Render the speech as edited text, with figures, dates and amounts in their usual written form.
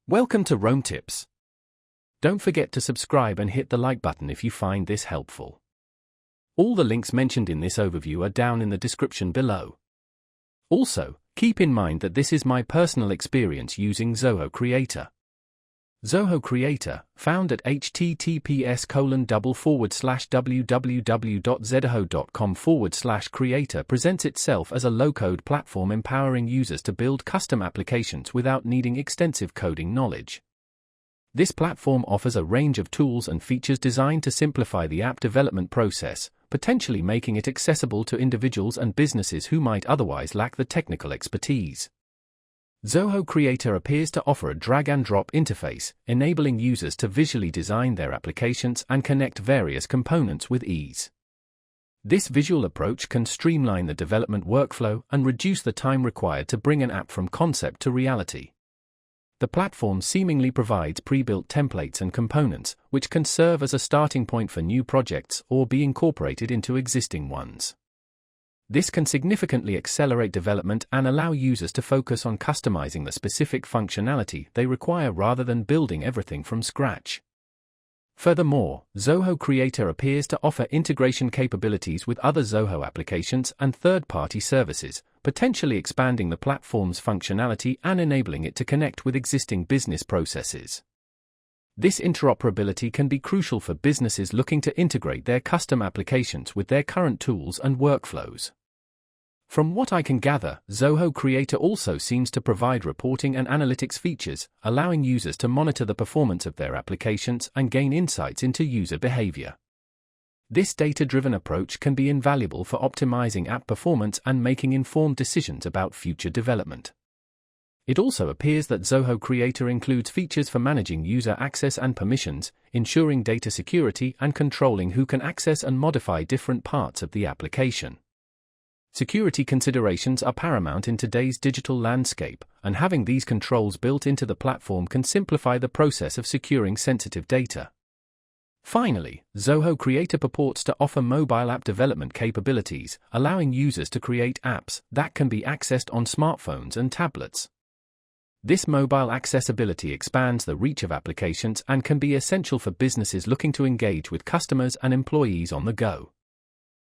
Welcome to Rome Tips. Don't forget to subscribe and hit the like button if you find this helpful. All the links mentioned in this overview are down in the description below. Also, keep in mind that this is my personal experience using Zoho Creator. Zoho Creator, found at https://www.zoho.com/creator, presents itself as a low-code platform empowering users to build custom applications without needing extensive coding knowledge. This platform offers a range of tools and features designed to simplify the app development process, potentially making it accessible to individuals and businesses who might otherwise lack the technical expertise. Zoho Creator appears to offer a drag-and-drop interface, enabling users to visually design their applications and connect various components with ease. This visual approach can streamline the development workflow and reduce the time required to bring an app from concept to reality. The platform seemingly provides pre-built templates and components, which can serve as a starting point for new projects or be incorporated into existing ones. This can significantly accelerate development and allow users to focus on customizing the specific functionality they require rather than building everything from scratch. Furthermore, Zoho Creator appears to offer integration capabilities with other Zoho applications and third-party services, potentially expanding the platform's functionality and enabling it to connect with existing business processes. This interoperability can be crucial for businesses looking to integrate their custom applications with their current tools and workflows. From what I can gather, Zoho Creator also seems to provide reporting and analytics features, allowing users to monitor the performance of their applications and gain insights into user behavior. This data-driven approach can be invaluable for optimizing app performance and making informed decisions about future development. It also appears that Zoho Creator includes features for managing user access and permissions, ensuring data security and controlling who can access and modify different parts of the application. Security considerations are paramount in today's digital landscape, and having these controls built into the platform can simplify the process of securing sensitive data. Finally, Zoho Creator purports to offer mobile app development capabilities, allowing users to create apps that can be accessed on smartphones and tablets. This mobile accessibility expands the reach of applications and can be essential for businesses looking to engage with customers and employees on the go.